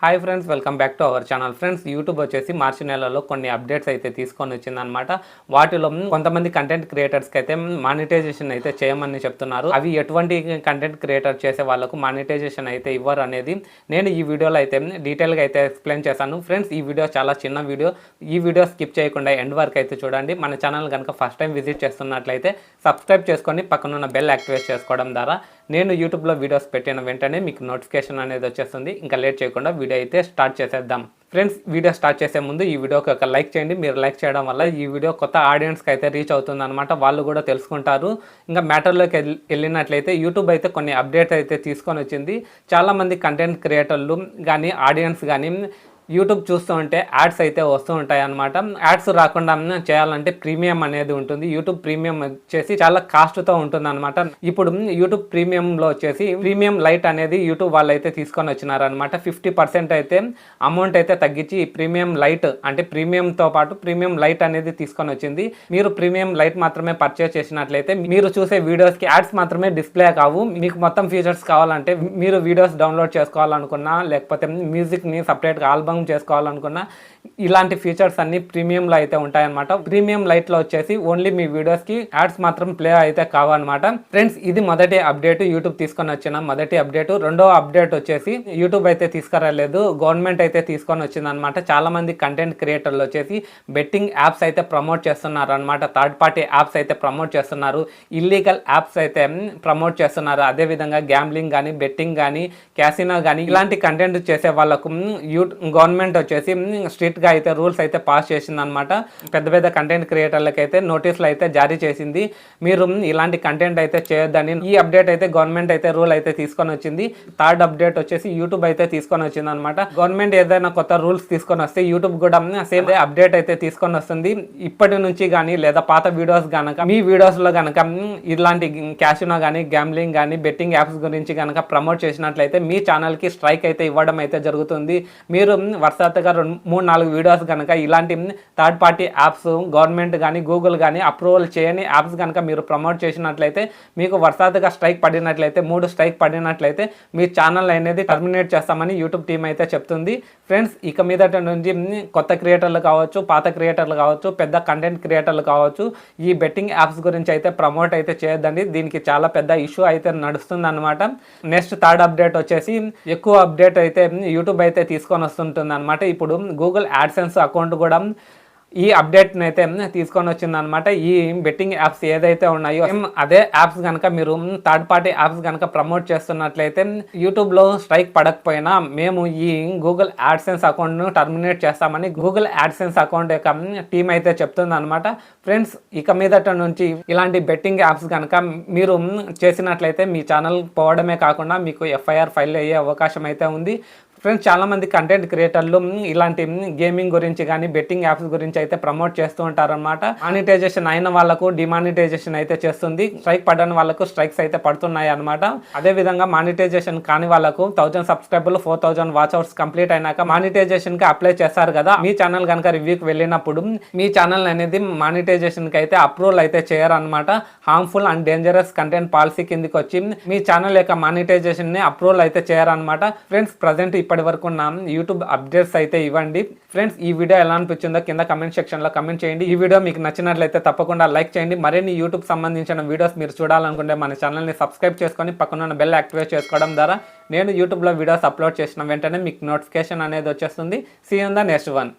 Hi friends, welcome back to our channel. Friends, YouTube వచ్చేసి మార్చి నెలలో కొన్ని అప్డేట్స్ అయితే తీసుకొని వచ్చిందనమాట. వాటిలో కొంతమంది కంటెంట్ క్రియేటర్స్కి అయితే మానిటైజేషన్ అయితే చేయమని చెప్తున్నారు. అవి ఎటువంటి కంటెంట్ క్రియేటర్ చేసే వాళ్ళకు మానిటైజేషన్ అయితే ఇవ్వరు అనేది నేను ఈ వీడియోలో అయితే డీటెయిల్గా అయితే ఎక్స్ప్లెయిన్ చేశాను. ఫ్రెండ్స్, ఈ వీడియో చాలా చిన్న వీడియో. ఈ వీడియో స్కిప్ చేయకుండా ఎండ్ వరకు అయితే చూడండి. మన ఛానల్ కనుక ఫస్ట్ టైం విజిట్ చేస్తున్నట్లయితే సబ్స్క్రైబ్ చేసుకొని పక్కనున్న బెల్ యాక్టివేట్ చేసుకోవడం ద్వారా నేను యూట్యూబ్లో వీడియోస్ పెట్టిన వెంటనే మీకు నోటిఫికేషన్ అనేది వచ్చేస్తుంది. ఇంకా లేట్ చేయకుండా వీడియో అయితే స్టార్ట్ చేసేద్దాం. ఫ్రెండ్స్, వీడియో స్టార్ట్ చేసే ముందు ఈ వీడియోకి ఒక లైక్ చేయండి. మీరు లైక్ చేయడం వల్ల ఈ వీడియో కొత్త ఆడియన్స్కి అయితే రీచ్ అవుతుంది అనమాట. వాళ్ళు కూడా తెలుసుకుంటారు. ఇంకా మ్యాటర్లోకి వెళ్ళినట్లయితే యూట్యూబ్ అయితే కొన్ని అప్డేట్స్ అయితే తీసుకొని వచ్చింది. చాలామంది కంటెంట్ క్రియేటర్లు కానీ ఆడియన్స్ కానీ యూట్యూబ్ చూస్తూ ఉంటే యాడ్స్ అయితే వస్తూ ఉంటాయి అన్నమాట. యాడ్స్ రాకుండా చేయాలంటే ప్రీమియం అనేది ఉంటుంది. యూట్యూబ్ ప్రీమియం వచ్చేసి చాలా కాస్ట్తో ఉంటుంది అనమాట. ఇప్పుడు యూట్యూబ్ ప్రీమియంలో వచ్చేసి ప్రీమియం లైట్ అనేది యూట్యూబ్ వాళ్ళు అయితే తీసుకొని వచ్చినారనమాట. 50% అయితే అమౌంట్ అయితే తగ్గించి ప్రీమియం లైట్ అంటే ప్రీమియంతో పాటు ప్రీమియం లైట్ అనేది తీసుకొని వచ్చింది. మీరు ప్రీమియం లైట్ మాత్రమే పర్చేస్ చేసినట్లయితే మీరు చూసే వీడియోస్కి యాడ్స్ మాత్రమే డిస్ప్లే కావు. మీకు మొత్తం ఫీచర్స్ కావాలంటే మీరు వీడియోస్ డౌన్లోడ్ చేసుకోవాలనుకున్నా, లేకపోతే మ్యూజిక్ని సపరేట్గా ఆల్బమ్ చేసుకోవాలనుకున్నా, ఇలాంటి ఫీచర్స్ అన్ని ప్రీమియంలో అయితే ఉంటాయన్నమాట. ప్రీమియం లైట్లో వచ్చేసి ఓన్లీ మీ వీడియోస్కి యాడ్స్ మాత్రం ప్లే అయితే కావన్నమాట. ఫ్రెండ్స్, ఇది మొదటి అప్డేట్ యూట్యూబ్ తీసుకొని వచ్చిన మొదటి అప్డేట్. రెండో అప్డేట్ వచ్చేసి యూట్యూబ్ అయితే తీసుకురాలేదు, గవర్నమెంట్ అయితే తీసుకొని వచ్చింది అనమాట. చాలా మంది కంటెంట్ క్రియేటర్లు వచ్చేసి బెట్టింగ్ యాప్స్ అయితే ప్రమోట్ చేస్తున్నారు అనమాట. థర్డ్ పార్టీ యాప్స్ అయితే ప్రమోట్ చేస్తున్నారు, ఇల్లీగల్ యాప్స్ అయితే ప్రమోట్ చేస్తున్నారు. అదేవిధంగా గ్యాంబ్లింగ్ కానీ, బెట్టింగ్ కానీ, క్యాసినో కానీ ఇలాంటి కంటెంట్ చేసే వాళ్ళకు గవర్నమెంట్ వచ్చేసి స్ట్రిక్ట్గా అయితే రూల్స్ అయితే పాస్ చేసింది అనమాట. పెద్ద పెద్ద కంటెంట్ క్రియేటర్లకి అయితే నోటీసులు అయితే జారీ చేసింది. మీరు ఇలాంటి కంటెంట్ అయితే చేయొద్దని ఈ అప్డేట్ అయితే గవర్నమెంట్ అయితే రూల్ అయితే తీసుకొని వచ్చింది. థర్డ్ అప్డేట్ వచ్చేసి యూట్యూబ్ అయితే తీసుకొని వచ్చింది అనమాట. గవర్నమెంట్ ఏదైనా కొత్త రూల్స్ తీసుకొని వస్తే యూట్యూబ్ కూడా సేమ్ అప్డేట్ అయితే తీసుకొని వస్తుంది. ఇప్పటి నుంచి కానీ లేదా పాత వీడియోస్ కనుక మీ వీడియోస్లో కనుక ఇలాంటి క్యాసినో కానీ, గ్యాంబ్లింగ్ కానీ, బెట్టింగ్ యాప్స్ గురించి కనుక ప్రమోట్ చేసినట్లయితే మీ ఛానల్కి స్ట్రైక్ అయితే ఇవ్వడం అయితే జరుగుతుంది. మీరు వరుసగా 3-4 వీడియోస్ కనుక ఇలాంటి థర్డ్ పార్టీ యాప్స్ గవర్నమెంట్ కానీ, గూగుల్ కానీ అప్రూవల్ చేయని యాప్స్ కనుక మీరు ప్రమోట్ చేసినట్లయితే మీకు వరుసగా స్ట్రైక్ పడినట్లయితే 3 స్ట్రైక్ పడినట్లయితే మీ ఛానల్ అనేది టర్మినేట్ చేస్తామని యూట్యూబ్ టీం అయితే చెప్తుంది. ఫ్రెండ్స్, ఇక మీదట నుంచి కొత్త క్రియేటర్లు కావచ్చు, పాత క్రియేటర్లు కావచ్చు, పెద్ద కంటెంట్ క్రియేటర్లు కావచ్చు, ఈ బెట్టింగ్ యాప్స్ గురించి అయితే ప్రమోట్ అయితే చేయొద్దండి. దీనికి చాలా పెద్ద ఇష్యూ అయితే నడుస్తుంది అనమాట. నెక్స్ట్ థర్డ్ అప్డేట్ వచ్చేసి ఎక్కువ అప్డేట్ అయితే యూట్యూబ్ అయితే తీసుకొని వస్తుంటుంది అనమాట. ఇప్పుడు గూగుల్ యాడ్సెన్స్ అకౌంట్ కూడా ఈ అప్డేట్ని అయితే తీసుకొని వచ్చిందనమాట. ఈ బెట్టింగ్ యాప్స్ ఏదైతే ఉన్నాయో అదే యాప్స్ కనుక మీరు థర్డ్ పార్టీ యాప్స్ కనుక ప్రమోట్ చేస్తున్నట్లయితే యూట్యూబ్లో స్ట్రైక్ పడకపోయినా మేము ఈ గూగుల్ యాడ్సెన్స్ అకౌంట్ను టర్మినేట్ చేస్తామని గూగుల్ యాడ్సెన్స్ అకౌంట్ యొక్క టీం అయితే చెప్తుంది అనమాట. ఫ్రెండ్స్, ఇక మీదట నుంచి ఇలాంటి బెట్టింగ్ యాప్స్ కనుక మీరు చేసినట్లయితే మీ ఛానల్ పోవడమే కాకుండా మీకు FIR ఫైల్ అయ్యే అవకాశం అయితే ఉంది. ఫ్రెండ్స్, చాలామంది కంటెంట్ క్రియేటర్లు ఇలాంటి గేమింగ్ గురించి కానీ, బెట్టింగ్ యాప్స్ గురించి అయితే ప్రమోట్ చేస్తూ ఉంటారనమాట. మానిటైజేషన్ అయిన వాళ్ళకు డిమానిటైజేషన్ అయితే చేస్తుంది, స్ట్రైక్ పడని వాళ్ళకు స్ట్రైక్స్ అయితే పడుతున్నాయి అనమాట. అదేవిధంగా మానిటైజేషన్ కాని వాళ్ళకు 1000 సబ్స్క్రైబర్లు 4000 వాచ్ అవర్స్ కంప్లీట్ అయినాక మానిటైజేషన్కి అప్లై చేస్తారు కదా. మీ ఛానల్ కనుక రివ్యూకి వెళ్ళినప్పుడు మీ ఛానల్ అనేది మానిటైజేషన్కి అయితే అప్రూవల్ అయితే చేయరనమాట. Harmful and dangerous content policy కిందకి వచ్చి మీ ఛానల్ యొక్క మానిటైజేషన్ని అప్రూవల్ అయితే చేయరనమాట. ఫ్రెండ్స్, ప్రజెంట్ ఇప్పటి వరకు నా యూట్యూబ్ అప్డేట్స్ అయితే ఇవ్వండి. ఫ్రెండ్స్, ఈ వీడియో ఎలా అనిపించిందో కింద కమెంట్ సెక్షన్లో కమెంట్ చేయండి. ఈ వీడియో మీకు నచ్చినట్లయితే తప్పకుండా లైక్ చేయండి. మరిన్ని యూట్యూబ్ సంబంధించిన వీడియోస్ మీరు చూడాలనుకుంటే మన ఛానల్ని సబ్స్క్రైబ్ చేసుకొని పక్కన బెల్ యాక్టివేట్ చేసుకోవడం ద్వారా నేను యూట్యూబ్లో వీడియోస్ అప్లోడ్ చేసిన వెంటనే మీకు నోటిఫికేషన్ అనేది వచ్చేస్తుంది. See you in the next one.